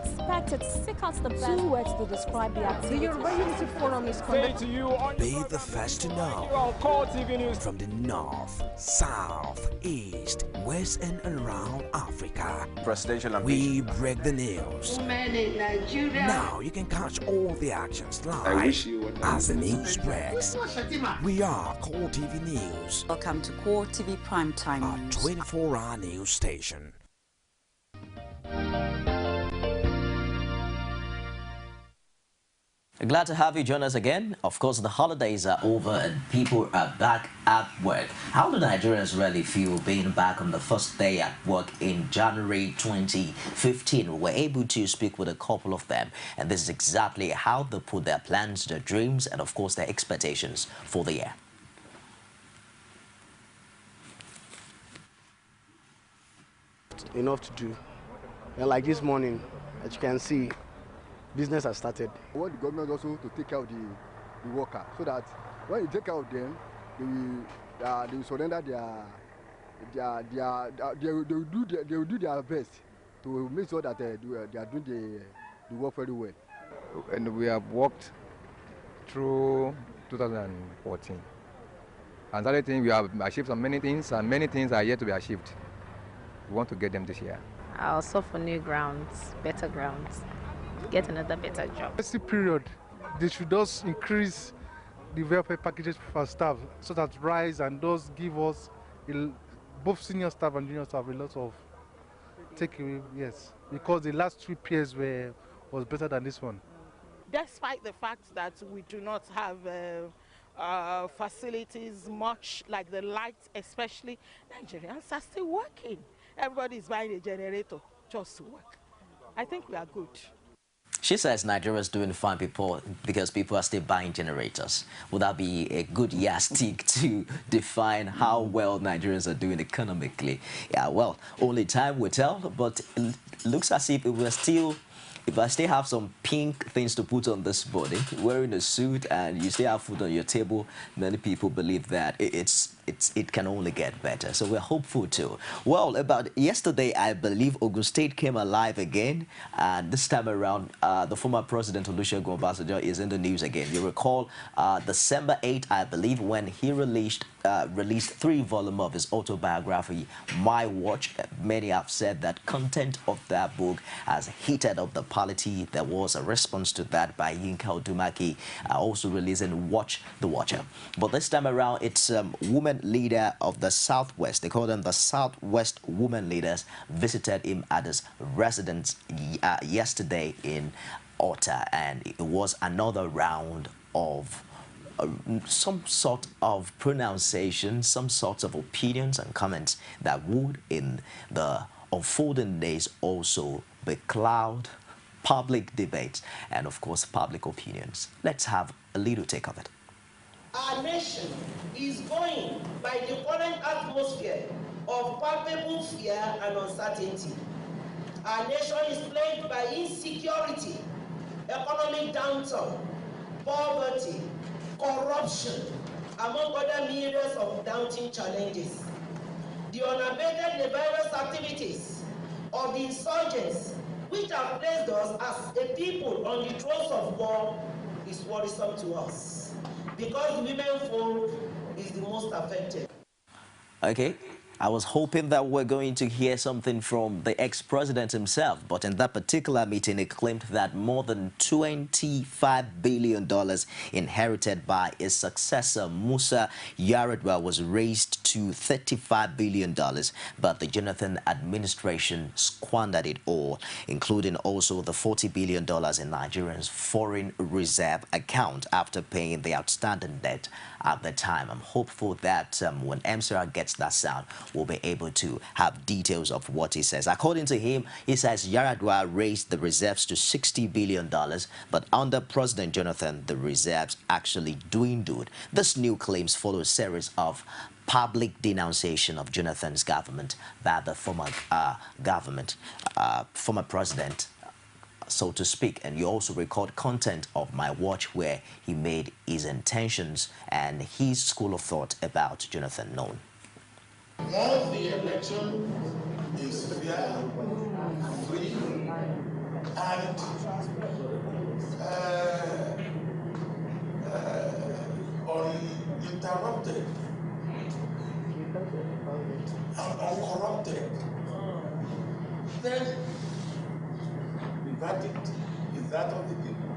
Expected to seek out the best 2 words to describe the activity. The Yoruba Unity Forum is conducted. Be the first to know. From the north, south, east, west, and around Africa, we break the news. Women in Nigeria. Now you can catch all the actions live as the news breaks. We are Core TV News. Welcome to Core TV Primetime News, a 24-hour news station. Glad to have you join us again. Of course, the holidays are over and people are back at work. How do Nigerians really feel being back on the first day at work in January 2015? We were able to speak with a couple of them, and this is exactly how they put their plans, their dreams, and of course their expectations for the year. Enough to do. And like this morning, as you can see, business has started. I want the government also to take care of the worker, so that when you take care of them, they will surrender they will do their best to make sure that they are doing the work very well. And we have worked through 2014. And the other thing, we have achieved so many things, and many things are yet to be achieved. We want to get them this year. I'll search for new grounds, better grounds, get another better job. Festive period, they should just increase the welfare packages for staff so that rise and those give us, both senior staff and junior staff, a lot of takeaway, yes. Because the last 2 years was better than this one. Despite the fact that we do not have facilities much like the lights, especially, Nigerians are still working. Everybody is buying a generator just to work. I think we are good. She says Nigeria is doing fine because people are still buying generators. Would that be a good yardstick to define how well Nigerians are doing economically? Yeah, well, only time will tell, but it looks as if if I still have some pink things to put on this body, wearing a suit and you still have food on your table, many people believe that it can only get better. So we're hopeful too. Well, about yesterday, I believe Ogun State came alive again. And this time around, the former president, Olusegun Obasanjo, is in the news again. You recall December 8, I believe, when he released 3 volumes of his autobiography, My Watch. Many have said that content of that book has heated up the polity. There was a response to that by Yinka Odumaki, also releasing Watch the Watcher. But this time around, it's women leader of the Southwest. They call them the Southwest Women Leaders, visited him at his residence yesterday in Ota, and it was another round of some sort of pronunciation, some sorts of opinions and comments that would, in the unfolding days, also becloud public debates and, of course, public opinions. Let's have a little take of it. Our nation is going by the current atmosphere of palpable fear and uncertainty. Our nation is plagued by insecurity, economic downturn, poverty, corruption, among other myriads of daunting challenges. The unabated nefarious activities of the insurgents, which have placed us as a people on the throes of war, is worrisome to us, because the women folk is the most affected. Okay. I was hoping that we're going to hear something from the ex-president himself, but in that particular meeting, he claimed that more than $25 billion inherited by his successor, Musa Yar'Adua, was raised to $35 billion, but the Jonathan administration squandered it all, including also the $40 billion in Nigerians' foreign reserve account after paying the outstanding debt at the time. I'm hopeful that when MCR gets that sound, we'll be able to have details of what he says. According to him, he says Yar'Adua raised the reserves to $60 billion, but under President Jonathan, the reserves actually dwindled. This new claims follow a series of public denunciation of Jonathan's government by the former former president, so to speak. And you also record content of My Watch where he made his intentions and his school of thought about Jonathan known. Once the election is fair, free, and uninterrupted and uncorrupted, then the verdict is that of the people.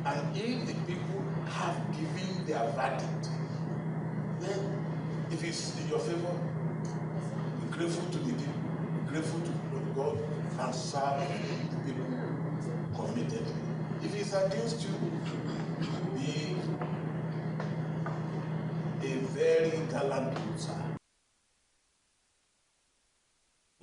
And if the people have given their verdict, then if it's in your favor, be grateful to the people, be grateful to God, and serve the people committedly. If it's against you, be a very gallant loser.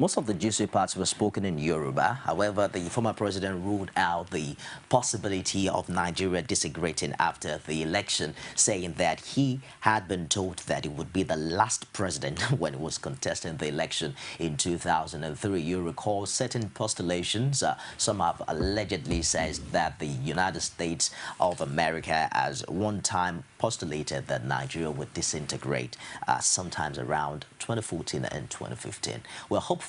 Most of the GC parts were spoken in Yoruba. However, the former president ruled out the possibility of Nigeria disintegrating after the election, saying that he had been told that he would be the last president when he was contesting the election in 2003. You recall certain postulations. Some have allegedly said that the United States of America has one time postulated that Nigeria would disintegrate sometimes around 2014 and 2015. We're hopeful.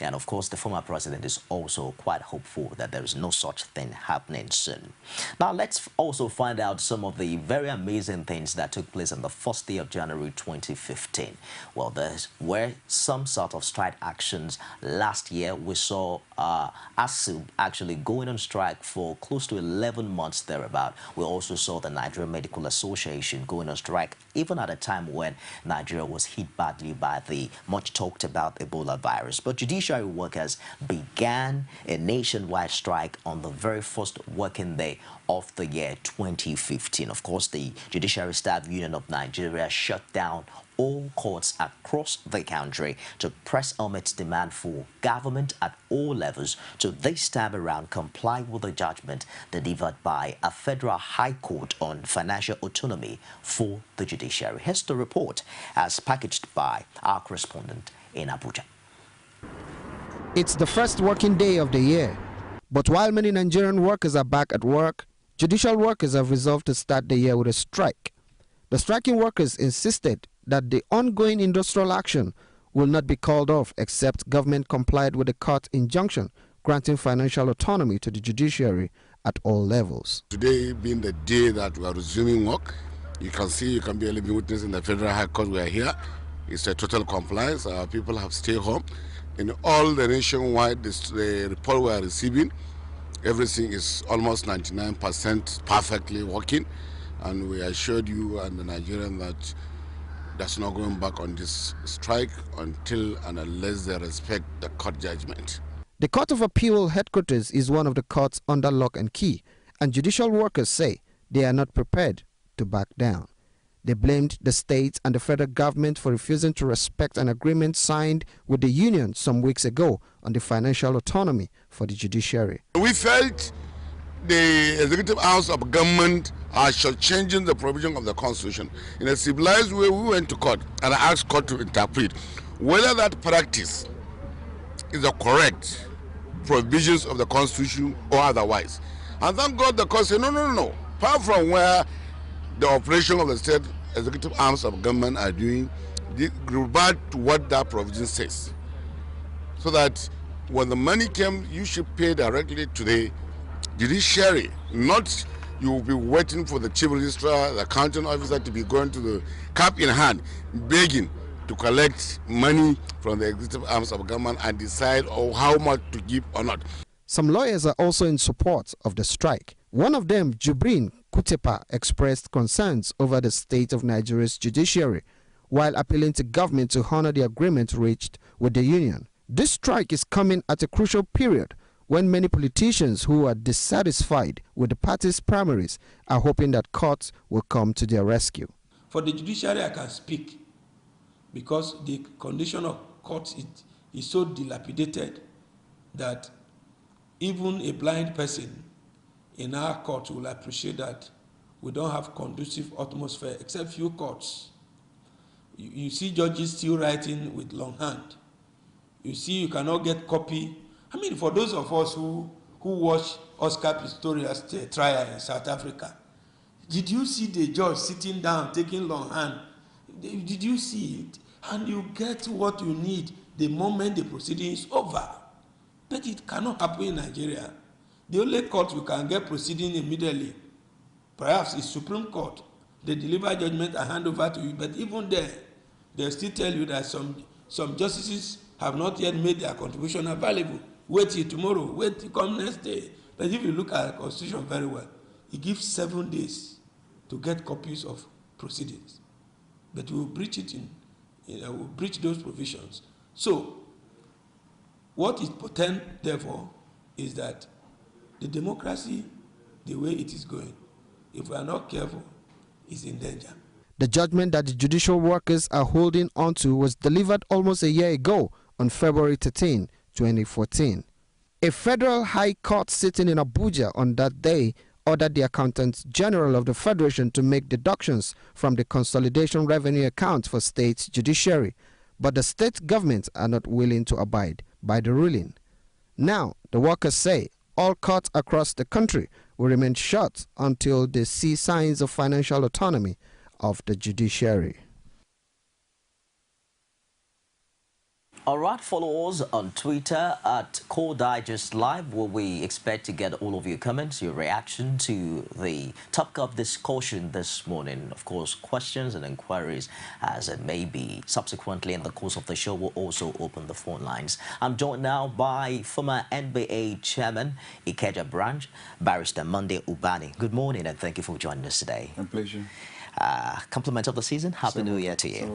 And of course, the former president is also quite hopeful that there is no such thing happening soon. Now, let's also find out some of the very amazing things that took place on the first day of January 2015. Well, there were some sort of strike actions last year. We saw ASUB actually going on strike for close to 11 months thereabout. We also saw the Nigerian Medical Association going on strike, even at a time when Nigeria was hit badly by the much talked about Ebola virus. But judiciary workers began a nationwide strike on the very first working day of the year 2015. Of course, the Judiciary Staff Union of Nigeria shut down all courts across the country to press on its demand for government at all levels to this time around comply with the judgment delivered by a federal high court on financial autonomy for the judiciary. Here's the report as packaged by our correspondent in Abuja. It's the first working day of the year, but while many Nigerian workers are back at work, judicial workers have resolved to start the year with a strike. The striking workers insisted that the ongoing industrial action will not be called off except government complied with the court injunction granting financial autonomy to the judiciary at all levels. Today being the day that we are resuming work, you can be a living witness in the Federal High Court. We are here. It's a total compliance. Our people have stayed home. In all the nationwide, the report we are receiving, everything is almost 99% perfectly working. And we assured you and the Nigerians that that's not going back on this strike until and unless they respect the court judgment. The Court of Appeal headquarters is one of the courts under lock and key, and judicial workers say they are not prepared to back down. They blamed the state and the federal government for refusing to respect an agreement signed with the union some weeks ago on the financial autonomy for the judiciary. We felt the executive arms of government are changing the provision of the constitution. In a civilized way, we went to court and asked court to interpret whether that practice is the correct provisions of the constitution or otherwise. And thank God the court said, no. Apart from where the operation of the state executive arms of government are doing, revert to what that provision says. So that when the money came, you should pay directly to the judiciary, not you will be waiting for the chief registrar, the accounting officer to be going to the cap in hand, begging to collect money from the executive arms of government and decide how much to give or not. Some lawyers are also in support of the strike. One of them, Jubrin Kutepa, expressed concerns over the state of Nigeria's judiciary while appealing to government to honor the agreement reached with the union. This strike is coming at a crucial period when many politicians who are dissatisfied with the party's primaries are hoping that courts will come to their rescue. For the judiciary, I can speak because the condition of courts is so dilapidated that even a blind person in our court will appreciate that we don't have conducive atmosphere except few courts. You see judges still writing with long hand. You see you cannot get copy. I mean, for those of us who watched Oscar Pistorius' trial in South Africa, did you see the judge sitting down, taking long hand? Did you see it? And you get what you need the moment the proceeding is over. But it cannot happen in Nigeria. The only court you can get proceeding immediately, perhaps is Supreme Court. They deliver judgment and hand over to you. But even there, they still tell you that some justices have not yet made their contribution available. Wait till tomorrow, wait till come next day. But if you look at the Constitution very well, it gives 7 days to get copies of proceedings. But we will breach it we will breach those provisions. So, what it portends, therefore, is that the democracy, the way it is going, if we are not careful, is in danger. The judgment that the judicial workers are holding onto was delivered almost a year ago on February 13, 2014. A federal high court sitting in Abuja on that day ordered the Accountant General of the Federation to make deductions from the consolidation revenue account for state judiciary, but the state governments are not willing to abide by the ruling. Now, the workers say all courts across the country will remain shut until they see signs of financial autonomy of the judiciary. All right, follow us on Twitter at Core Digest Live, where we expect to get all of your comments, your reaction to the topic of discussion this morning. Of course, questions and inquiries as it may be. Subsequently, in the course of the show, we'll also open the phone lines. I'm joined now by former NBA chairman, Ikeja branch, Barrister Monday Ubani. Good morning and thank you for joining us today. My pleasure. Compliment of the season. Happy New Year to you.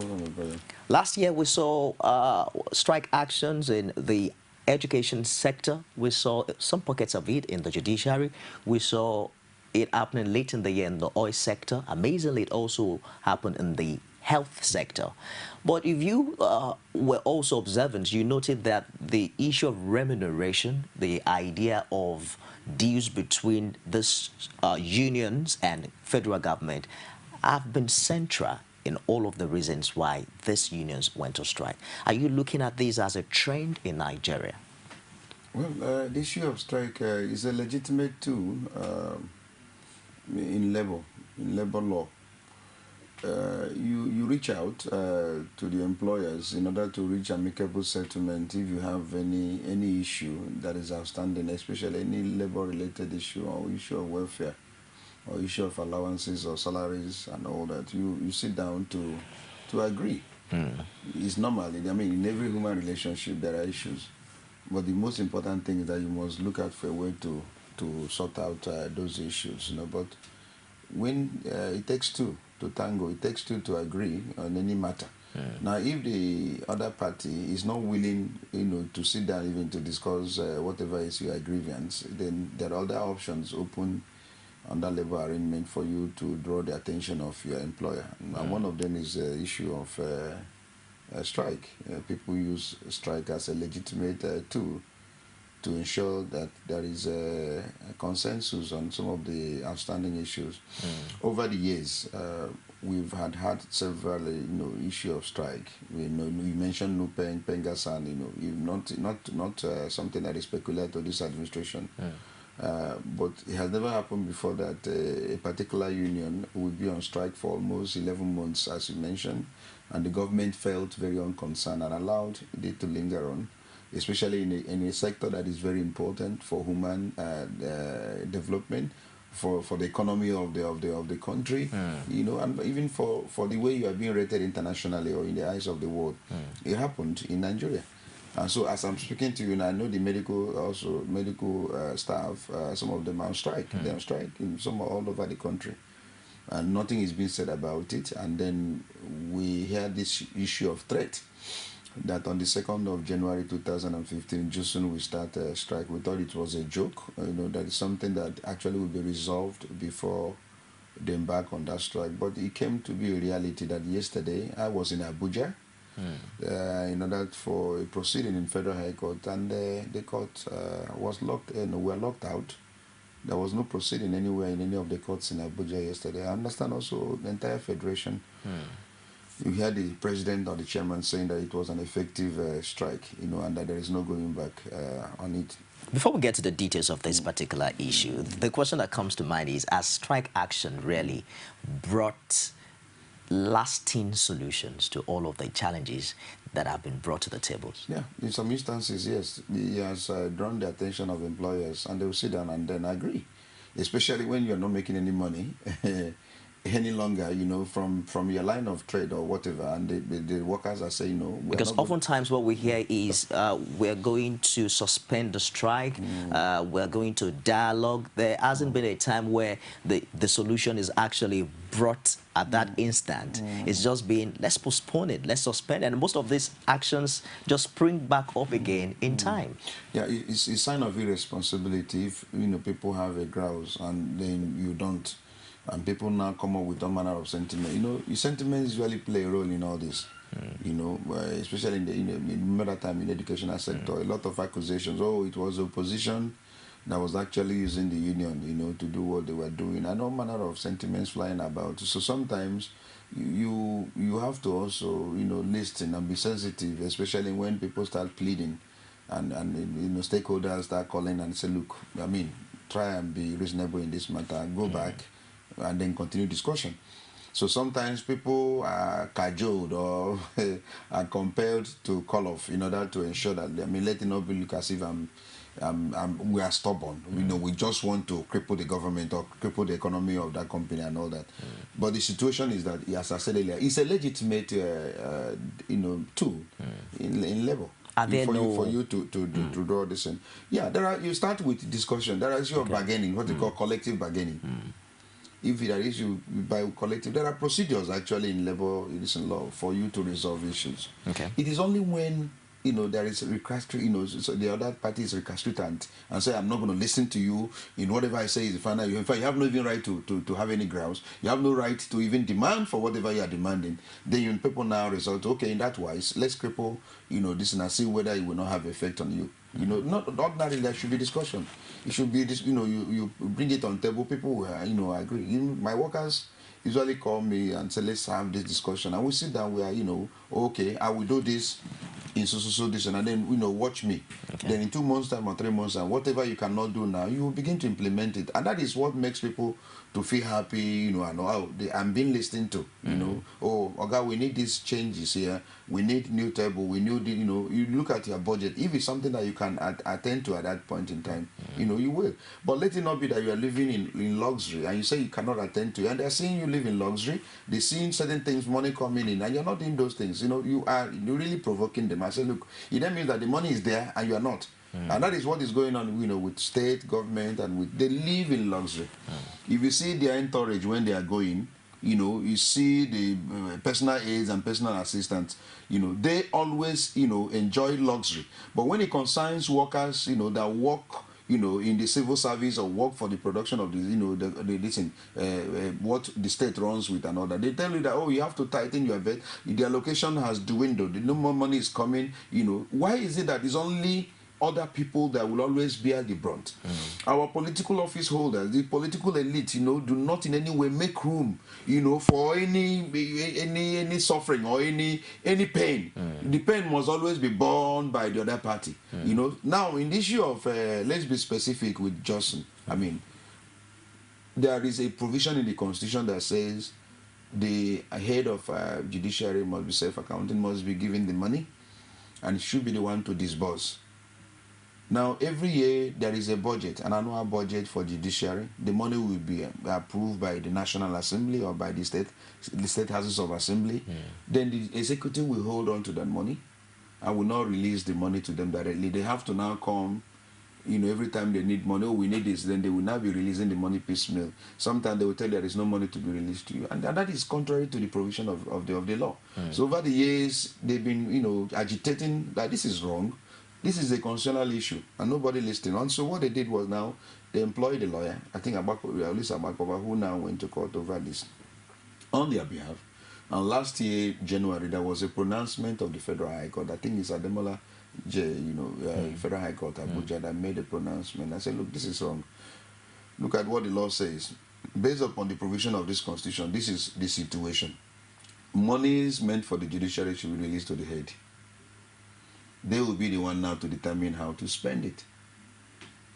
Last year we saw strike actions in the education sector. We saw some pockets of it in the judiciary. We saw it happening late in the year in the oil sector. Amazingly, it also happened in the health sector. But if you were also observant, you noted that the issue of remuneration, the idea of deals between these unions and federal government have been central in all of the reasons why these unions went to strike. Are you looking at this as a trend in Nigeria? Well, the issue of strike is a legitimate tool in labor law. You reach out to the employers in order to reach amicable settlement if you have any issue that is outstanding, especially any labor-related issue or issue of welfare, or issue of allowances or salaries and all that. You sit down to agree. It's normal. I mean, in every human relationship there are issues, but the most important thing is that you must look out for a way to sort out those issues. But when it takes two to tango, it takes two to agree on any matter. Now, if the other party is not willing, to sit down even to discuss whatever is your grievance, then there are other options open under labor arrangement for you to draw the attention of your employer. And one of them is the issue of a strike. People use strike as a legitimate tool to ensure that there is a consensus on some of the outstanding issues. Over the years, we've had several issue of strike. You mentioned Nupe and Pengasan, not something that is peculiar to this administration. But it has never happened before that a particular union would be on strike for almost 11 months, as you mentioned, and the government felt very unconcerned and allowed it to linger on, especially in a sector that is very important for human development, for the economy of the country, and even for the way you are being rated internationally or in the eyes of the world. It happened in Nigeria. And so as I'm speaking to you, I know the medical staff, some of them are on strike. They're on strike in some all over the country. And nothing is being said about it. And then we hear this issue of threat that on the 2nd of January 2015, Jusun will start a strike. We thought it was a joke, that is something that actually will be resolved before they embark on that strike. But it came to be a reality that yesterday I was in Abuja, in order for a proceeding in Federal High Court, and the court was locked in. We were locked out. There was no proceeding anywhere in any of the courts in Abuja yesterday. I understand also the entire federation. You heard the president or the chairman saying that it was an effective strike, and that there is no going back on it. Before we get to the details of this particular issue, the question that comes to mind is, has strike action really brought lasting solutions to all of the challenges that have been brought to the table? Yeah, in some instances, yes. He has drawn the attention of employers, and they will sit down and then agree, especially when you're not making any money any longer, you know, from your line of trade or whatever, and the workers are saying no. Because oftentimes what we hear is we're going to suspend the strike, we're going to dialogue. There hasn't been a time where the solution is actually brought at that instant. It's just been, let's postpone it, let's suspend it. And most of these actions just spring back up again in time. Yeah, it's a sign of irresponsibility if, you know, people have a grouse and then you don't. And people now come up with all manner of sentiment. You know, sentiments usually play a role in all this. You know, especially in the time in the educational sector, a lot of accusations. Oh, it was opposition that was actually using the union, you know, to do what they were doing, and all manner of sentiments flying about. So sometimes you have to also, you know, listen and be sensitive, especially when people start pleading, and you know, stakeholders start calling and say, look, I mean, try and be reasonable in this matter. Go back and then continue discussion. So sometimes people are cajoled or are compelled to call off in order to ensure that, I mean, let it not be look as if we are stubborn. You know, we just want to cripple the government or cripple the economy of that company and all that. But the situation is that, as I said earlier, it's a legitimate, you know, tool in labor. For you to draw this in. Yeah, you start with discussion. There is your bargaining, what they call collective bargaining. If there is you by collective, there are procedures actually in labor law for you to resolve issues. It is only when, you know, there is a recalcitrant, you know, so the other party is recalcitrant and say, I'm not going to listen to you, in whatever I say is the final. In fact, you have no even right to have any grounds. You have no right to even demand for whatever you are demanding. Then people now resort, okay, in that wise, let's cripple, you know, this and see whether it will not have effect on you. You know, not ordinarily there should be discussion. It should be this, you know, you bring it on table, people will, you know, agree. My workers usually call me and say, let's have this discussion. And we sit down, we are, you know, okay, I will do this in so this, and then, you know, watch me. Then in 2 months' time or 3 months' time, whatever you cannot do now, you will begin to implement it. And that is what makes people to feel happy, you know, and I'm being listened to, you know. Oh, okay, we need these changes here. We need new table. We need, you know, you look at your budget. If it's something that you can attend to at that point in time, you know, you will. But let it not be that you are living in luxury and you say you cannot attend to it. And they're seeing you live in luxury. They're seeing certain things, money coming in, and you're not doing those things. You know, you're really provoking them. I say, look, it then means that the money is there and you are not. And that is what is going on, you know, with state government and they live in luxury. If you see their entourage when they are going, you know, you see the personal aides and personal assistants, you know, they always, you know, enjoy luxury. But when it concerns workers, you know, that work, you know, in the civil service or work for the production of the, you know, what the state runs with and all that, they tell you that, oh, you have to tighten your belt. The allocation has dwindled. No more money is coming. You know, why is it that it's only other people that will always bear the brunt? Our political office holders, the political elite, you know, do not in any way make room, you know, for any suffering or any pain. The pain must always be borne by the other party. You know, now in the issue of let's be specific with Johnson. I mean, there is a provision in the Constitution that says the head of judiciary must be self-accounting, must be given the money, and should be the one to disburse. Now, every year there is a budget, an annual budget for judiciary. The money will be approved by the National Assembly or by the state houses of assembly. Then the executive will hold on to that money and will not release the money to them directly. They have to now come, you know, every time they need money, oh, we need this, then they will now be releasing the money piecemeal. Sometimes they will tell you there is no money to be released to you. And that is contrary to the provision of the law. So over the years, they've been, you know, agitating that this is wrong. This is a constitutional issue, and nobody listened. And so what they did was now they employed a lawyer, I think Abakova, who now went to court over this on their behalf. And last year, January, there was a pronouncement of the Federal High Court. I think it's Ademola J, you know, Federal High Court, Abuja, that made a pronouncement. I said, look, this is wrong. Look at what the law says. Based upon the provision of this constitution, this is the situation. Monies meant for the judiciary should be released to the head. They will be the one now to determine how to spend it.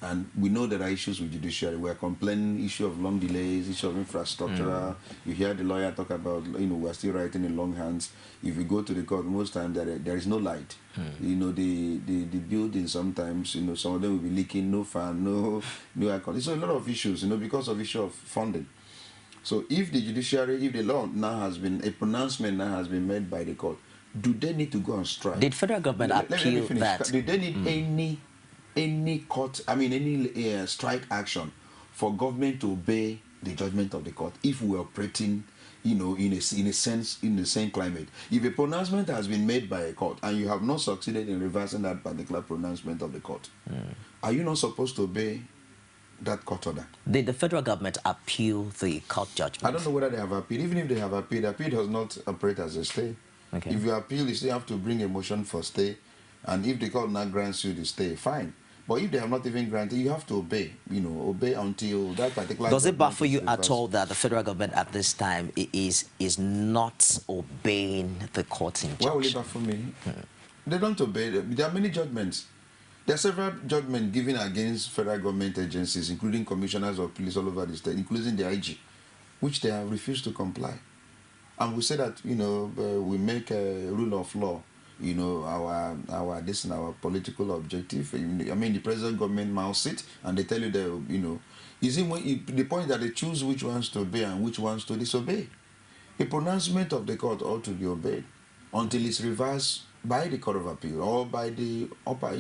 And we know there are issues with judiciary. We are complaining issue of long delays, issue of infrastructure. You hear the lawyer talk about, we're still writing in long hands. If you go to the court, most times there is no light. The building sometimes, some of them will be leaking, no fan, no air conditioning. So a lot of issues, because of issue of funding. So if the judiciary, if the law now has been, a pronouncement now has been made by the court, do they need to go on strike? Did federal government appeal that? Do they need any court, any strike action for government to obey the judgment of the court if we're operating, in a sense, in the same climate? If a pronouncement has been made by a court and you have not succeeded in reversing that particular pronouncement of the court, are you not supposed to obey that court order? Did the federal government appeal the court judgment? I don't know whether they have appealed. Even if they have appealed, appeal does not operate as a stay. Okay. If you appeal, you still have to bring a motion for stay, and if the court now grants you the stay, fine. But if they have not even granted, you have to obey, obey until that particular... Does it baffle you at all that the federal government at this time is not obeying the court's injunction? Why will it baffle me? They don't obey them. There are many judgments. There are several judgments given against federal government agencies, including commissioners of police all over the state, including the IG, which they have refused to comply. And we say that, we make a rule of law, our political objective. I mean, the present government mouse it, and they tell you that, is it the point that they choose which ones to obey and which ones to disobey? A pronouncement of the court ought to be obeyed until it's reversed by the Court of Appeal or by the upper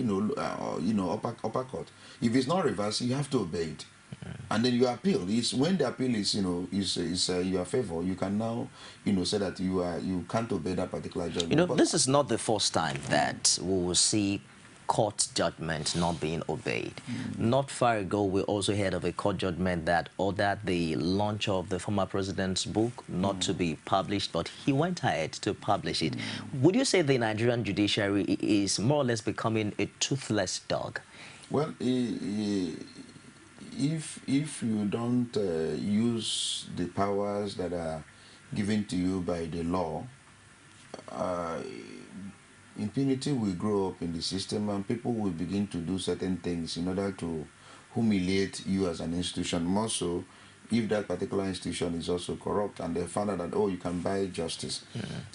court. If it's not reversed, you have to obey it. And then you appeal. It's when the appeal is, your favor, you can now, say that you can't obey that particular judgment. But this is not the first time that we will see court judgment not being obeyed. Not far ago, we also heard of a court judgment that ordered the launch of the former president's book not to be published, but he went ahead to publish it. Would you say the Nigerian judiciary is more or less becoming a toothless dog? Well, if you don't use the powers that are given to you by the law, impunity will grow up in the system, and people will begin to do certain things in order to humiliate you as an institution, more so if that particular institution is also corrupt, and they found out that, you can buy justice.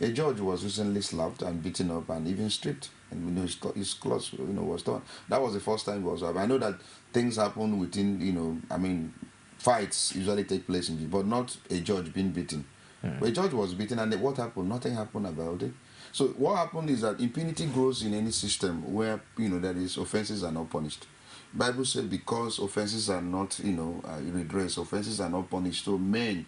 A judge was recently slapped and beaten up and even stripped, and his clothes was torn. That was the first time it was up. I know that things happen within, fights usually take place but not a judge being beaten. But a judge was beaten, and what happened? Nothing happened about it. So what happened is that impunity grows in any system where, that is, offenses are not punished. Bible says because offenses are not, redressed, offenses are not punished, so men,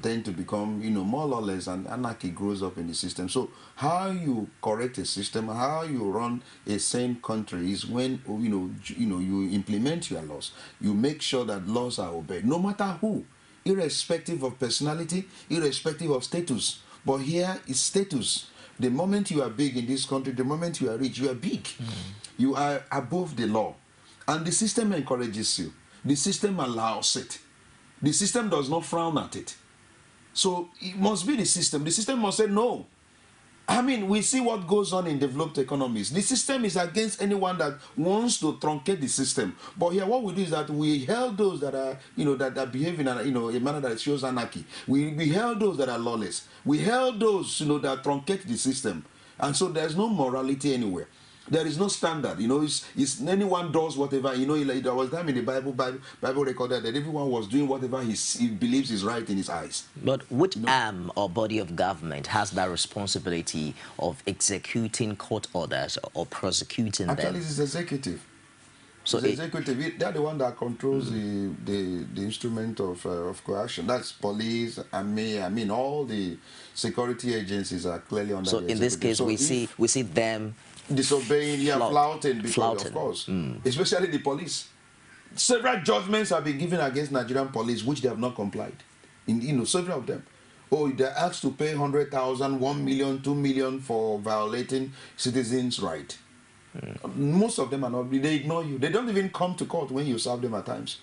tend to become, more lawless, and anarchy grows up in the system. So how you correct a system, how you run a sane country is when, you implement your laws. You make sure that laws are obeyed, no matter who, irrespective of personality, irrespective of status. But here is status. The moment you are big in this country, the moment you are rich, you are big. You are above the law. And the system encourages you. The system allows it. The system does not frown at it. So it must be the system. The system must say no. I mean, we see what goes on in developed economies. The system is against anyone that wants to truncate the system. But here, what we do is that we held those that are, that are behaving in a manner that shows anarchy. We held those that are lawless. We held those, that truncate the system. And so there's no morality anywhere. There is no standard, it's anyone does whatever, there was time in the Bible recorded that everyone was doing whatever he believes is right in his eyes. But which arm or body of government has that responsibility of executing court orders or prosecuting them? Actually, it's executive. So the executive, they're the one that controls the instrument of coercion. That's police, army, all the security agencies are clearly under the executive. So in this case, we see them disobeying, flouting, because, of course, especially the police. Several judgments have been given against Nigerian police, which they have not complied. Several of them. They're asked to pay 100,000, 1 million, 2 million for violating citizens' right. Most of them are not. They ignore you. They don't even come to court when you serve them at times.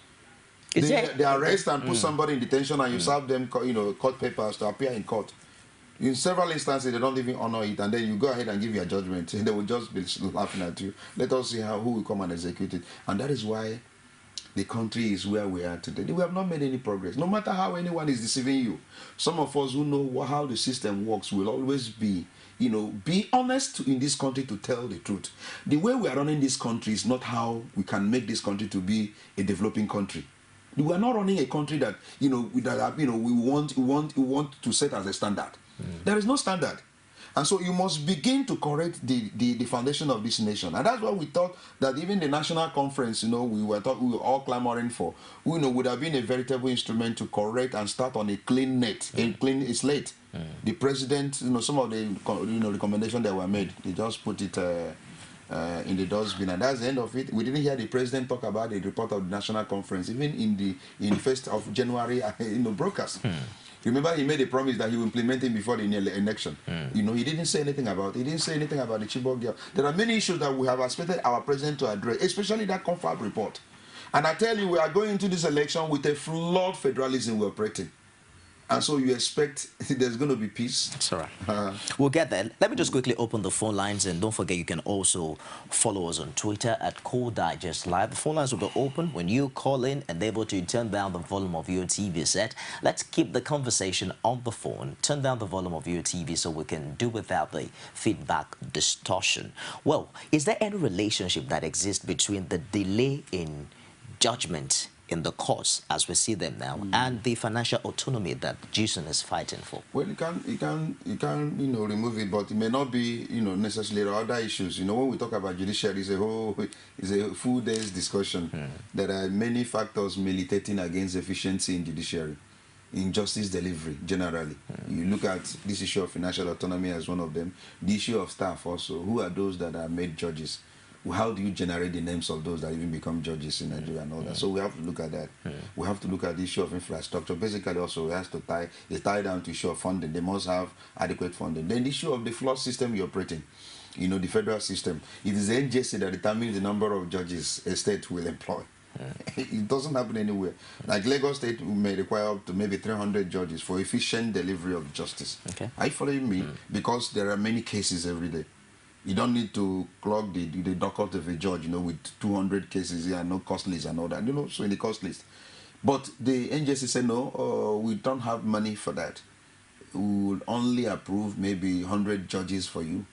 They arrest and put somebody in detention, and you serve them, court papers to appear in court. In several instances, they don't even honor it, and then you go ahead and give your judgment. They will just be laughing at you. Let us see who will come and execute it. And that is why the country is where we are today. We have not made any progress. No matter how anyone is deceiving you, some of us who know how the system works will always be, be honest in this country to tell the truth. The way we are running this country is not how we can make this country to be a developing country. We are not running a country that, we want to set as a standard. There is no standard. And so you must begin to correct the foundation of this nation. And that's why we thought that even the national conference, we were all clamoring for, would have been a veritable instrument to correct and start on a clean net, a clean slate. The president, some of the recommendations that were made, they just put it in the dustbin, and that's the end of it. We didn't hear the president talk about the report of the national conference, even in the 1st of January, broadcast. Remember, he made a promise that he will implement it before the election. He didn't say anything about it. He didn't say anything about the Chibok girl. There are many issues that we have expected our president to address, especially that confab report. And I tell you, we are going into this election with a flawed federalism we're operating. And so you expect there's going to be peace? That's all right. We'll get there. Let me just quickly open the phone lines, and don't forget you can also follow us on Twitter at Cool Digest Live. The phone lines will be open when you call in and able to turn down the volume of your TV set. Let's keep the conversation on the phone. Turn down the volume of your TV so we can do without the feedback distortion. Well, is there any relationship that exists between the delay in judgment in the courts, as we see them now, and the financial autonomy that JUDICIAL is fighting for? Well, you can remove it, but it may not be, necessarily other issues. When we talk about judiciary, it's a full day's discussion. There are many factors militating against efficiency in judiciary, in justice delivery generally. You look at this issue of financial autonomy as one of them. The issue of staff also. Who are those that are made judges? How do you generate the names of those that even become judges in Nigeria and all that? So we have to look at that. We have to look at the issue of infrastructure. Basically, also, it has to tie down to the issue of funding. They must have adequate funding. Then the issue of the flawed system you're operating, the federal system. It is the NJC that determines the number of judges a state will employ. It doesn't happen anywhere. Like Lagos State may require up to maybe 300 judges for efficient delivery of justice. Are you following me? Because there are many cases every day. You don't need to clog the docket of a judge, with 200 cases here, no cost list and all that, so in the cost list. But the NJC said, no, we don't have money for that. We will only approve maybe 100 judges for you.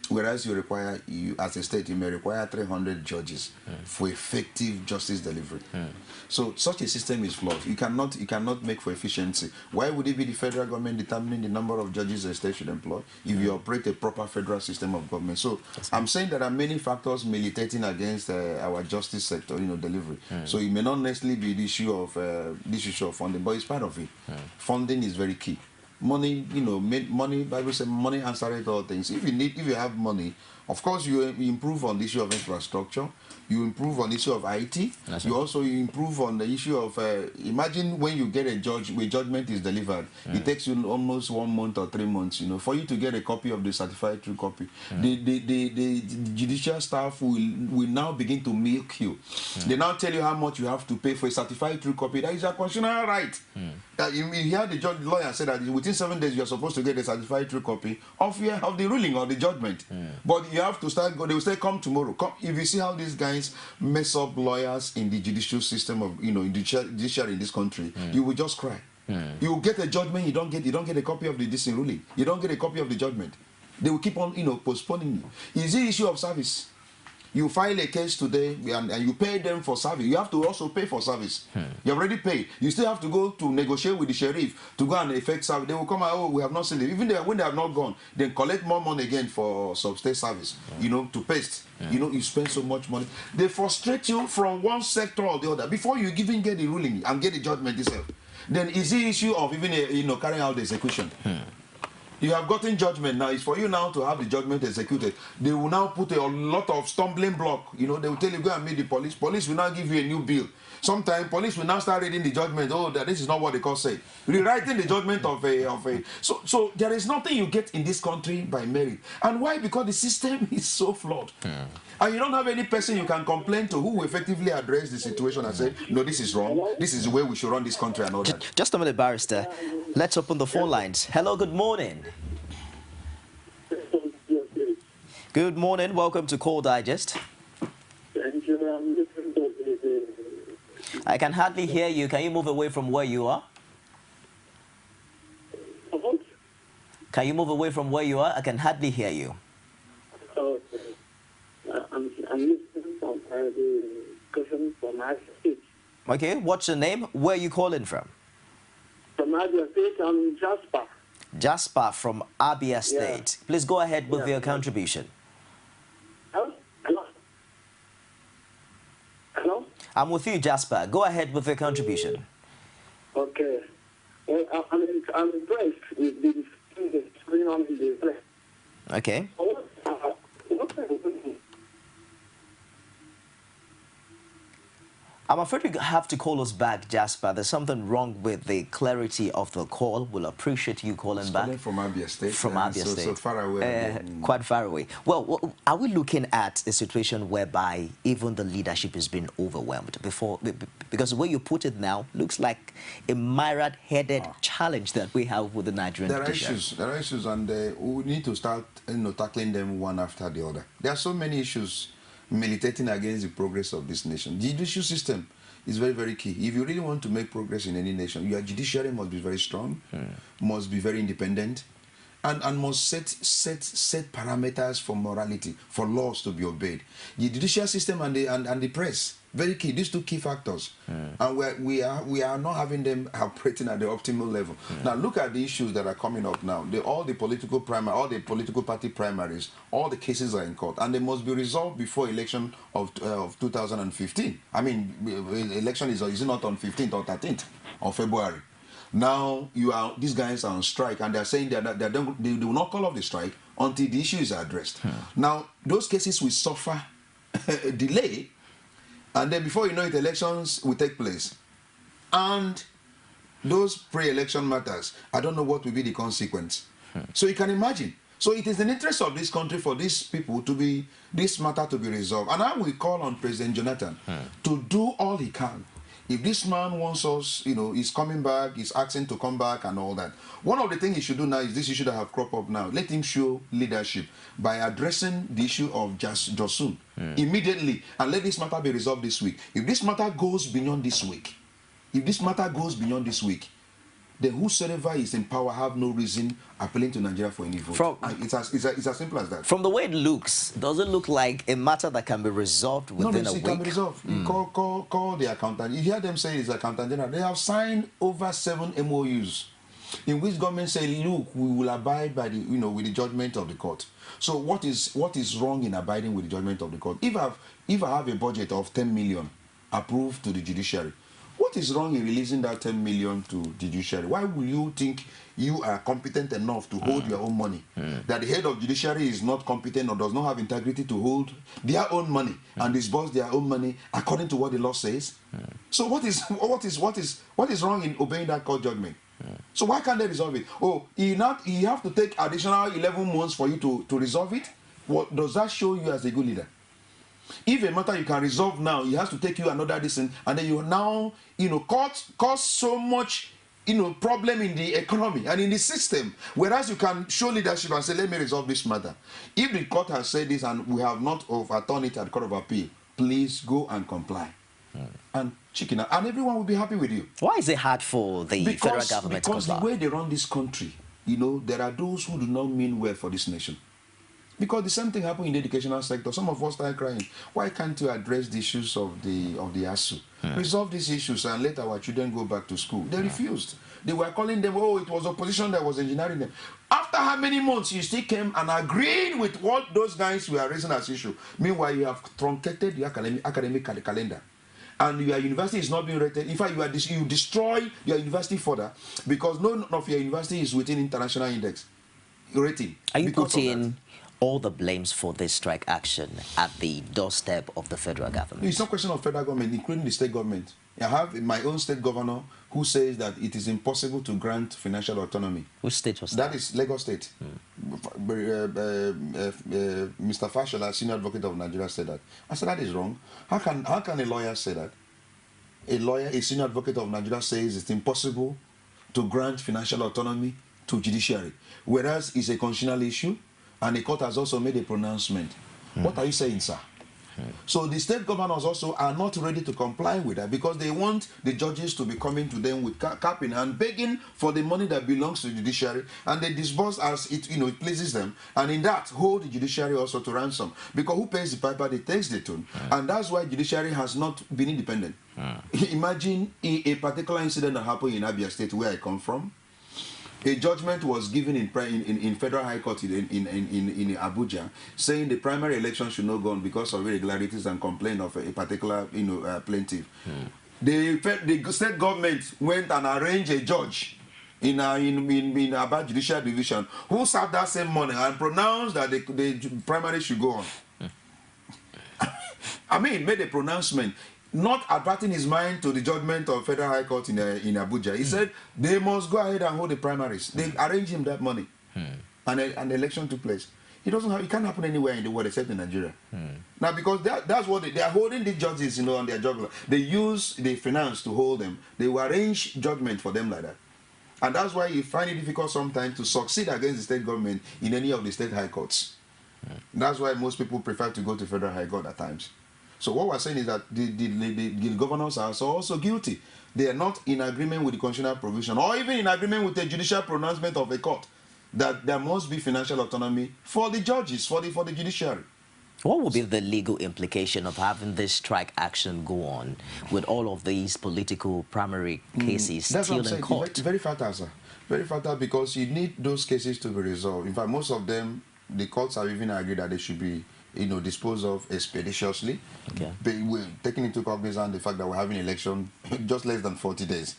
Whereas you as a state, you may require 300 judges for effective justice delivery. So such a system is flawed. You cannot make for efficiency. Why would it be the federal government determining the number of judges a state should employ if you operate a proper federal system of government? So I'm saying there are many factors militating against our justice sector, delivery. So it may not necessarily be the issue of funding, but it's part of it. Funding is very key. Money, money, Bible says money answereth all things. If you have money, of course you improve on the issue of infrastructure, you improve on the issue of IT, you also improve on the issue of, imagine when you get a judgment is delivered, it takes you almost 1 month or 3 months, for you to get a copy of the certified true copy. The judicial staff will now begin to milk you. They now tell you how much you have to pay for a certified true copy. That is a constitutional right. You hear the lawyer say that within 7 days you are supposed to get a certified true copy of the ruling or the judgment. But you have to start, they will say, come tomorrow. Come. If you see how these guys mess up lawyers in the judicial system of, in the judiciary in this country, you will just cry. You will get a judgment, you don't get a copy of the decision ruling. You don't get a copy of the judgment. They will keep on, postponing you. Is the issue of service? You file a case today and you pay them for service. You have to also pay for service. You already paid. You still have to go to negotiate with the sheriff to go and effect service. They will come out, oh, we have not seen it. Even when they have not gone, then collect more money again for sub-state service, to paste. You spend so much money. They frustrate you from one sector or the other before you even get the ruling and get the judgment itself. Then is the issue of even, carrying out the execution. You have gotten judgment. Now it's for you now to have the judgment executed. They will now put a lot of stumbling block. They will tell you, go and meet the police. Police will now give you a new bill. Sometimes police will now start reading the judgment. Oh, that this is not what the court said. Rewriting the judgment of a. So there is nothing you get in this country by merit. And why? Because the system is so flawed. And you don't have any person you can complain to who will effectively address the situation and say, no, this is wrong. This is the way we should run this country and all that. Just a minute, Barrister. Let's open the phone lines. Hello, good morning. Good morning. Welcome to Call Digest. Thank you. I'm listening to I can hardly hear you. Can you move away from where you are? Can you move away from where you are? I can hardly hear you. I'm listening from the question from Abia State. Okay, what's your name? Where are you calling from? From Abia State, I'm Jasper. Jasper from Abia State. Please go ahead with your contribution. Hello? Hello? I'm with you, Jasper. Go ahead with your contribution. Okay. I'm impressed with the things that's going on in the place. Okay. I'm afraid you have to call us back, Jasper. There's something wrong with the clarity of the call. We'll appreciate you calling back. From Abia State. From Abia State. So far away. Quite far away. Well, are we looking at a situation whereby even the leadership has been overwhelmed because the way you put it now looks like a myriad-headed challenge that we have with the Nigerian judiciary. There are issues, and we need to start tackling them one after the other. There are so many issues militating against the progress of this nation. The judicial system is very, very key. If you really want to make progress in any nation, your judiciary must be very strong, must be very independent, and must set parameters for morality, for laws to be obeyed. The judicial system and the press, very key. These two key factors, and we are not having them operating at the optimal level. Now look at the issues that are coming up now. All the political party primaries, all the cases are in court, and they must be resolved before election of 2015. I mean, election is it not on 15th or 13th of February? Now these guys are on strike, and they're saying that they will not call off the strike until the issue is addressed. Now those cases will suffer a delay, and then before you know it, elections will take place. And those pre-election matters, I don't know what will be the consequence. So you can imagine. So it is in the interest of this country for these people this matter to be resolved. And I will call on President Jonathan to do all he can. If this man wants us, he's coming back, he's asking to come back and all that. One of the things he should do now is this issue that have cropped up now. Let him show leadership by addressing the issue of Josun immediately, and let this matter be resolved this week. If this matter goes beyond this week, then whosoever is in power have no reason appealing to Nigeria for any vote. It's as simple as that. From the way it looks, does it look like a matter that can be resolved within a week? It can be resolved. You call the accountant. You hear them say it's accountant general. They have signed over 7 MOUs in which government say, look, we will abide by the, with the judgment of the court. So what is wrong in abiding with the judgment of the court? If I have a budget of 10 million approved to the judiciary, what is wrong in releasing that 10 million to the judiciary? Why will you think you are competent enough to hold your own money? That the head of judiciary is not competent or does not have integrity to hold their own money and disburse their own money according to what the law says? So what is wrong in obeying that court judgment? So why can't they resolve it? Oh, you have to take additional 11 months for you to resolve it? What does that show you as a good leader? If a matter you can resolve now, it has to take you another distance, and then you now, cause so much, problem in the economy and in the system. Whereas you can show leadership and say, let me resolve this matter. If the court has said this and we have not overturned it at the Court of Appeal, please go and comply. And chicken out, and everyone will be happy with you. Why is it hard for the federal government to Because the way they run this country, there are those who do not mean well for this nation. Because the same thing happened in the educational sector. Some of us started crying. Why can't you address the issues of the ASU? Resolve these issues and let our children go back to school. They refused. They were calling them, oh, it was opposition that was engineering them. After how many months you still came and agreed with what those guys were raising as issue? Meanwhile, you have truncated your academic calendar. And your university is not being rated. In fact, you destroy your university further because none of your university is within international index rating. Are you putting all the blames for this strike action at the doorstep of the federal government? It's not a question of federal government, including the state government. I have my own state governor who says that it is impossible to grant financial autonomy. Which state was that? That is Lagos State. Mr. Fashola, senior advocate of Nigeria, said that. I said that is wrong. How can a lawyer say that? A senior advocate of Nigeria says it's impossible to grant financial autonomy to judiciary, whereas it's a constitutional issue. And the court has also made a pronouncement. What are you saying, sir? So the state governors also are not ready to comply with that because they want the judges to be coming to them with cap in hand, begging for the money that belongs to the judiciary, and they disburse as it it pleases them, and in that hold the judiciary also to ransom, because who pays the piper, they takes the tune, and that's why judiciary has not been independent. Imagine a particular incident that happened in Abia State, where I come from. A judgment was given in Federal High Court in Abuja, saying the primary election should not go on because of irregularities and complaint of a particular plaintiff. The state government went and arranged a judge in Aba Judicial Division who sat that same morning and pronounced that the primary should go on. I mean, made a pronouncement, not adverting his mind to the judgment of Federal High Court in Abuja. He said they must go ahead and hold the primaries. They arranged him that money, and an election took place. It can't happen anywhere in the world except in Nigeria. Now, because that's what they are holding the judges, on their jugular. They use the finance to hold them. They will arrange judgment for them like that. And that's why you find it difficult sometimes to succeed against the state government in any of the state high courts. That's why most people prefer to go to Federal High Court at times. So what we're saying is that the governors are also guilty. They are not in agreement with the constitutional provision, or even in agreement with the judicial pronouncement of a court, that there must be financial autonomy for the judges, for the judiciary. What would be the legal implication of having this strike action go on with all of these political primary cases still in court? Very fatal, sir. Very fatal, because you need those cases to be resolved. In fact, most of them, the courts have even agreed that they should be disposed of expeditiously, taking into cognizance the fact that we're having election just less than 40 days.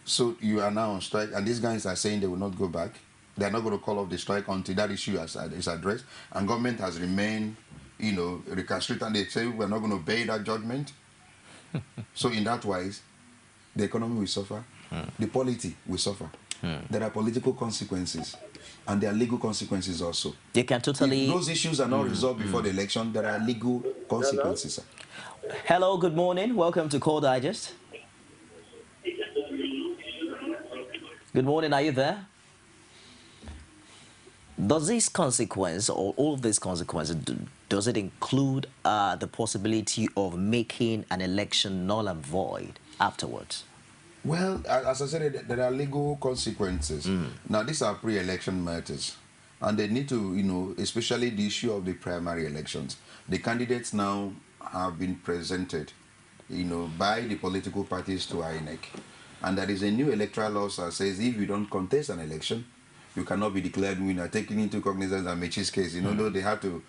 So you are now on strike, and these guys are saying they will not go back. They're not going to call off the strike until that issue is addressed, and government has remained, recalcitrant, and they say we're not going to obey that judgment. So in that wise, the economy will suffer, the polity will suffer. There are political consequences, and there are legal consequences also. They can totally... If those issues are not resolved before the election, there are legal consequences. Hello, good morning. Welcome to Call Digest. Good morning, are you there? Does this consequence, or all of these consequences, does it include the possibility of making an election null and void afterwards? Well, as I said, there are legal consequences. Now, these are pre-election matters, and they need to, especially the issue of the primary elections. The candidates now have been presented, by the political parties to INEC, and there is a new electoral law that says if you don't contest an election, you cannot be declared winner, taking into cognizance Amechi's case, though they have to,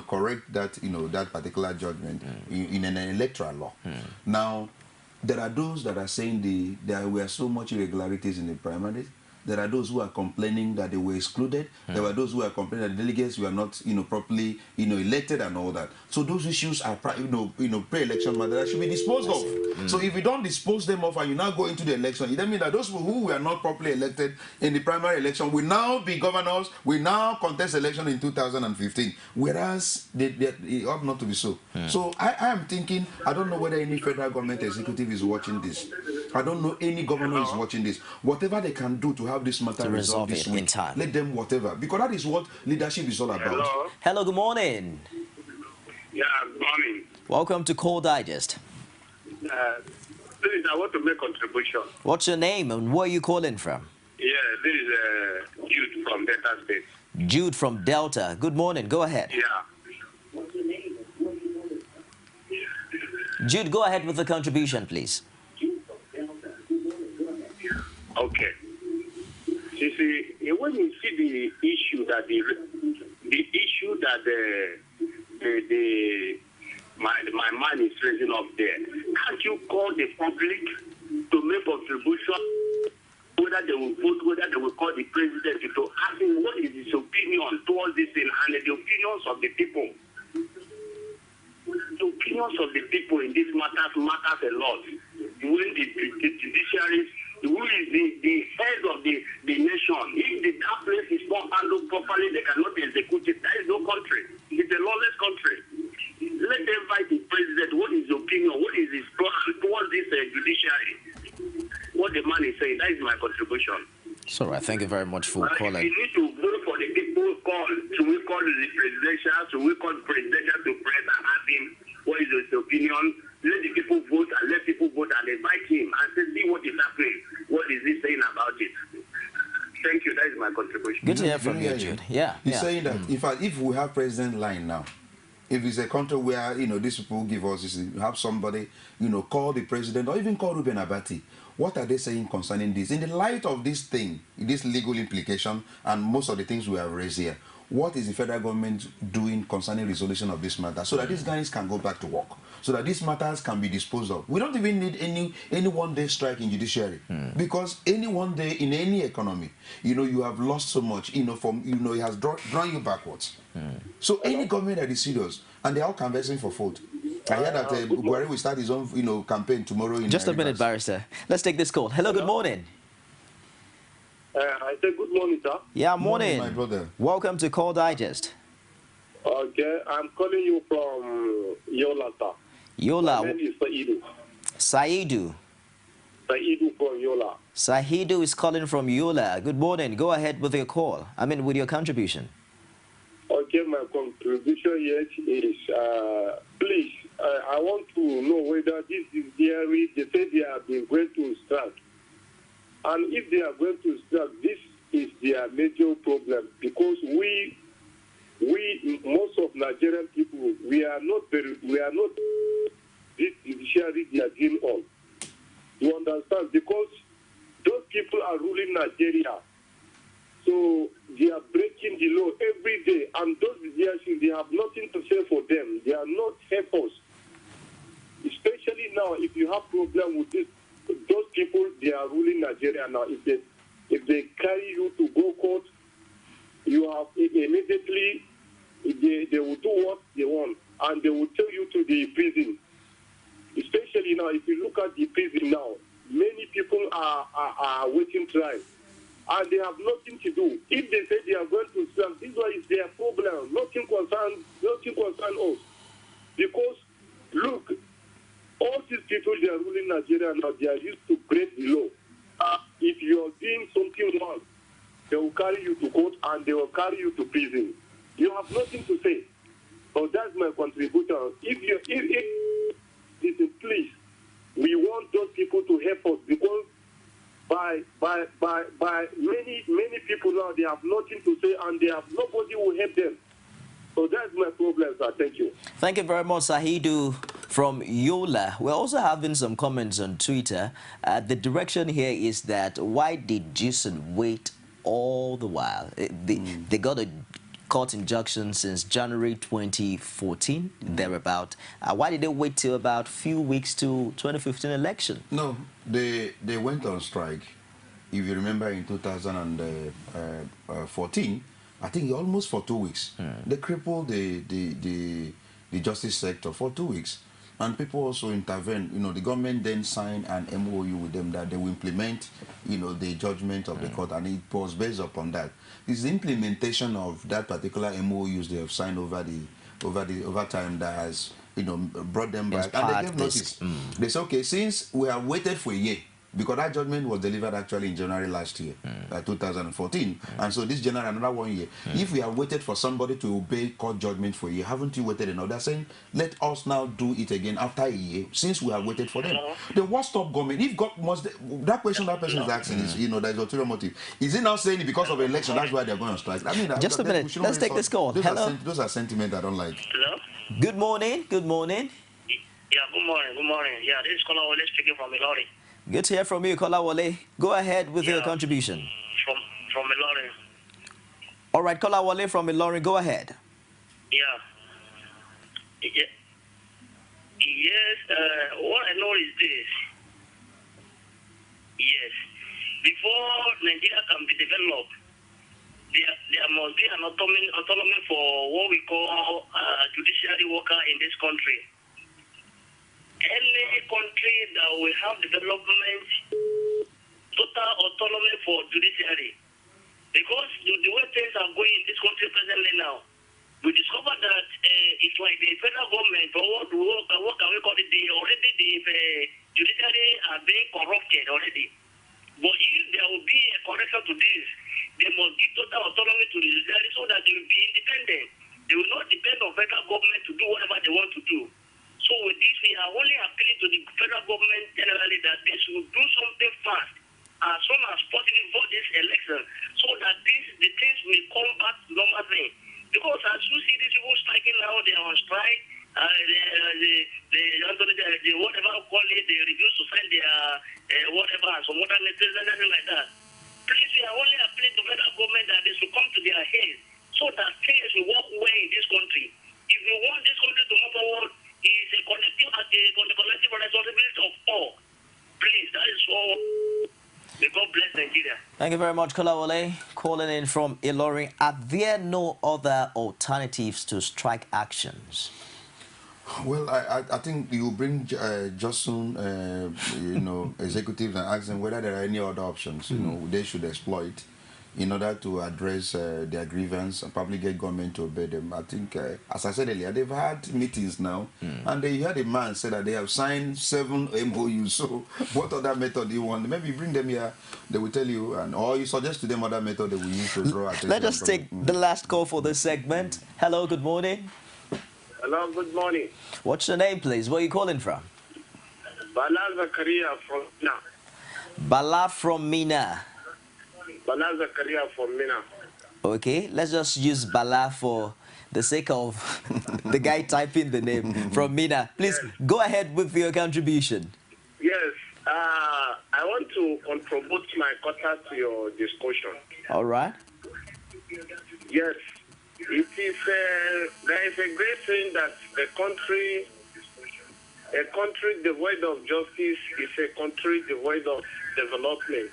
correct that, that particular judgment in an electoral law. Now, there are those that are saying there were so much irregularities in the primaries. There are those who are complaining that they were excluded. There were those who are complaining that delegates were not, properly, elected and all that. So those issues are, pre-election matters that should be disposed of. So if you don't dispose them off and you now go into the election, it doesn't mean that those people who were not properly elected in the primary election will now be governors, will now contest election in 2015, whereas it ought not to be so. So I am thinking, I don't know whether any federal government executive is watching this. I don't know any governor is watching this. Whatever they can do to have this matter resolved this week, in time. Let them whatever, because that is what leadership is all about. Hello, good morning. Yeah, good morning. Welcome to Call Digest. Please, I want to make a contribution. What's your name and where are you calling from? Yeah, this is Jude from Delta State. Jude from Delta. Good morning. Go ahead. Yeah. Jude, go ahead with the contribution, please. Okay. You see, when you see the issue that my man is raising up there, can't you call the public to make contribution? Whether they will vote, whether they will call the president to ask him what is his opinion towards this thing, and the opinions of the people. The opinions of the people in this matters a lot. When the judiciary, who is the head of the nation, if that place is not handled properly, they cannot execute it. That is no country. It's a lawless country. Let them invite the president. What is his opinion? What is his plan towards this judiciary? What the man is saying, that is my contribution. So, thank you very much for calling. We need to vote for the people. Should we call the presidential? Should we call the presidential to press and ask him what is his opinion. Let the people vote and let people vote and invite him and say, see what is happening. What is he saying about it? Thank you. That is my contribution. Good to hear from you, Jude. Yeah. He's saying that in fact, if we have president line now, if it's a country where, these people give us this, have somebody, call the president or even call Ruben Abati. What are they saying concerning this? In the light of this thing, this legal implication, and most of the things we have raised here, what is the federal government doing concerning resolution of this matter so that these guys can go back to work, so that these matters can be disposed of? We don't even need any one-day strike in judiciary because any one day in any economy, you have lost so much, it has drawn you backwards. So any government that is serious, and they're all canvassing for vote. I hear that Buhari will start his own, campaign tomorrow. Just a minute, Barrister. Let's take this call. Hello, good morning. I say good morning, sir. Yeah, morning. My brother. Welcome to Call Digest. Okay, I'm calling you from Yola, sir. Yola. My name is Saidu. Saidu. Saidu from Yola. Saidu is calling from Yola. Good morning. Go ahead with your call. With your contribution. Okay, my contribution here is, please, I want to know whether this is theory. They say they have been going to strike. And if they are going to strike, this is their major problem because we most of Nigerian people, we are not this judiciary they are dealing on. You understand? Because those people are ruling Nigeria. So they are breaking the law every day. And those judiciaries, they have nothing to say for them. They are not helpers. Especially now, if you have problem with this, those people, they are ruling Nigeria now. If they carry you to go court, you have immediately, they will do what they want, and they will take you to the prison. Especially now, if you look at the prison now, many people are waiting trial, and they have nothing to do. If they say they are going to strike, this one is their problem. Nothing concerns us. Because, look, all these people, they are ruling Nigeria now, they are used to break the law. If you are doing something wrong, they will carry you to court and they will carry you to prison. You have nothing to say. So that's my contribution. If please, we want those people to help us because by many people now, they have nothing to say and they have nobody who will help them. So that's my problem, sir. Thank you. Thank you very much, Sahidu from Yola. We're also having some comments on Twitter. The direction here is that why did Jason wait all the while? They got a court injunction since January 2014, thereabout. Why did they wait till about few weeks to 2015 election? No, they went on strike. If you remember in 2014, I think almost for 2 weeks. They crippled the justice sector for 2 weeks. And people also intervened. The government then signed an MOU with them that they will implement, the judgment of the court. And it was based upon that. It's the implementation of that particular MOUs they have signed over time that has, brought them back. And they gave notice. They said, okay, since we have waited for a year, because that judgment was delivered actually in January last year, 2014. And so this January, another 1 year. If we have waited for somebody to obey court judgment for a year, haven't you waited enough? They're saying, let us now do it again after a year, since we have waited for them. The worst stop government, if God must, that question that person is asking is, there's ulterior motive. Is he now saying it because of election, that's why they're going on strike? I mean, just a minute, let's take this call. Hello? Those are sentiments I don't like. Hello? Good morning, good morning. Yeah, good morning. Yeah, this is Kola Wale speaking from Ilori. Good to hear from you, Kolawole. Go ahead with your contribution. From Ilori. All right, Kolawole from Ilori, go ahead. Yes, what I know is this. Yes, before Nigeria can be developed, there must be an autonomy for what we call judiciary worker in this country. Any country that will have development, total autonomy for judiciary. Because the way things are going in this country presently now, we discovered that it's like the federal government, or what can we call it, the judiciary are being corrupted already. But if there will be a correction to this, they must give total autonomy to the judiciary so that they will be independent. They will not depend on federal government to do whatever they want to do. So with this, we are only appealing to the federal government generally that they should do something fast as soon as possible for this election so that the things will come back to normal thing. Because as you see these people striking now, they are on strike, the whatever call it, they refuse to sign their whatever, some other letters and anything like that. Please, we are only appealing to federal government that they should come to their head so that things will work well in this country. If we want this country to move forward, it is a collective responsibility of all. Please, that is all. May God bless Nigeria. Thank you very much, Kolawole, calling in from Ilorin. Are there no other alternatives to strike actions? Well, I think you bring just soon, executives and ask them whether there are any other options, they should exploit in order to address their grievance and probably get government to obey them. I think, as I said earlier, they've had meetings now, and they heard a man say that they have signed 7 MOUs. So what other method do you want? Maybe you bring them here, they will tell you, or you suggest to them other method they will use to draw attention. Let us take the last call for this segment. Hello, good morning. Hello, good morning. What's your name, please? Where are you calling from? Bala Zakaria from Mina. Bala from Mina. Bala Zakaria from Mina. Okay, let's just use Bala for the sake of the guy typing the name from Mina. Please go ahead with your contribution. Yes, I want to contribute my quota to your discussion. All right. Yes, it is. There is a great thing that a country devoid of justice is a country devoid of development.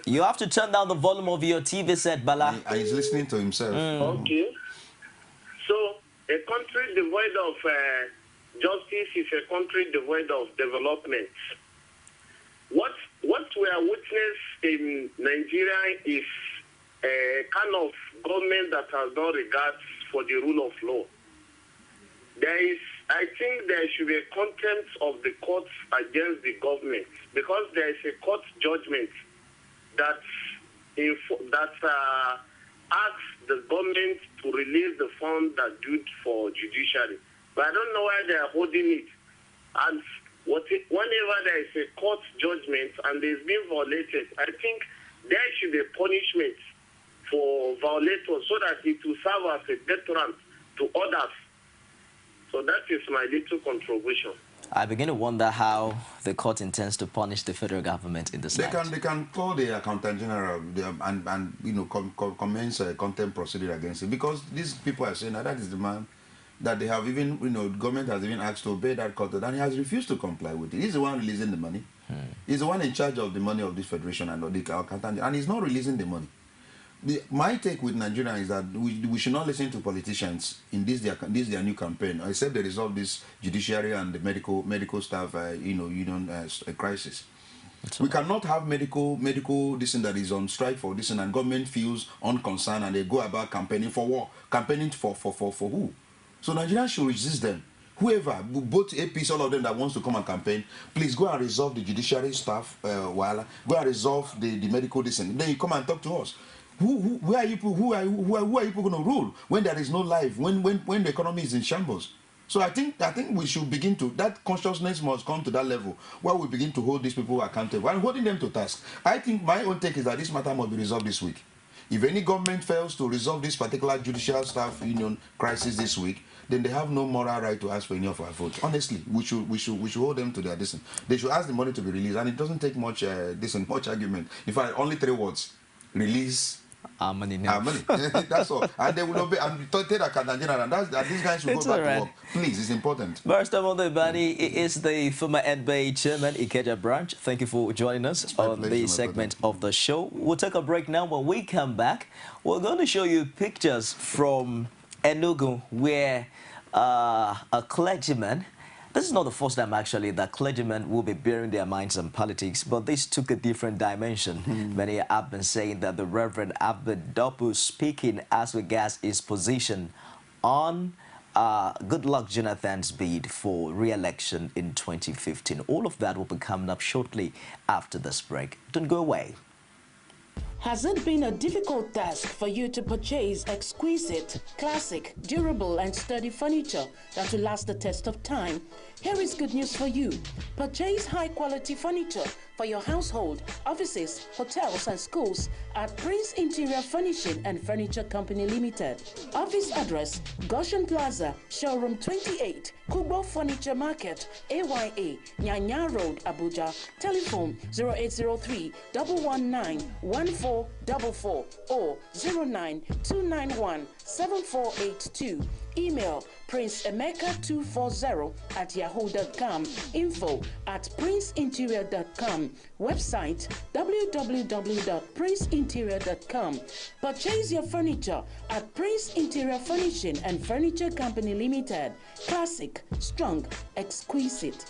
You have to turn down the volume of your TV set, Bala. He's listening to himself. Okay. So, a country devoid of justice is a country devoid of development. What we are witnessing in Nigeria is a kind of government that has no regard for the rule of law. I think there should be a contempt of the courts against the government because there is a court judgment that asks the government to release the fund that due for judiciary. But I don't know why they are holding it. And whenever there is a court judgment and it's been violated, I think there should be a punishment for violators so that it will serve as a deterrent to others. So that is my little contribution. I begin to wonder how the court intends to punish the federal government in this matter. They can call the accountant general and commence a contempt procedure against it because these people are saying that is the man that they have even government has even asked to obey that court and he has refused to comply with it. He's the one releasing the money. He's the one in charge of the money of this federation and the accountant, and he's not releasing the money. My take with Nigeria is that we should not listen to politicians in this their new campaign, except they resolve this judiciary and the medical staff crisis. We cannot have medical this thing that is on strike for this and government feels unconcerned and they go about campaigning for war, campaigning for who? So Nigerians should resist them. Whoever, both APs, all of them that wants to come and campaign, please go and resolve the judiciary staff go and resolve the medical this and then you come and talk to us. Who are you going to rule when there is no life, when the economy is in shambles? So I think we should begin to, that consciousness must come to that level where we begin to hold these people accountable and holding them to task. I think my own take is that this matter must be resolved this week. If any government fails to resolve this particular judicial staff union crisis this week, then they have no moral right to ask for any of our votes. Honestly, we should hold them to their distance. They should ask the money to be released, and it doesn't take much much argument. In fact, only 3 words: release our money now. Our money. That's all. And they will obey. And tell the accountant general, and these guys should go back to work. Please, it's important. Barrister Mondebani is the former NBA chairman, Ikeja branch. Thank you for joining us on this segment of the show. We'll take a break now. When we come back, we're going to show you pictures from Enugu where a clergyman. This is not the first time, actually, that clergymen will be bearing their minds on politics, but this took a different dimension. Many have been saying that the Reverend Abed Dopu speaking as regards his position on Goodluck Jonathan's bid for re-election in 2015. All of that will be coming up shortly after this break. Don't go away. Has it been a difficult task for you to purchase exquisite, classic, durable, and sturdy furniture that will last the test of time? Here is good news for you. Purchase high-quality furniture for your household, offices, hotels, and schools at Prince Interior Furnishing and Furniture Company Limited. Office address, Goshen Plaza, Showroom 28, Kubo Furniture Market, AYA, Nyanya Road, Abuja. Telephone 0803-119-1444 or 09291-7482. Email princeemeka240@yahoo.com. info@princeinterior.com. Website www.princeinterior.com. Purchase your furniture at Prince Interior Furnishing and Furniture Company Limited. Classic, strong, exquisite.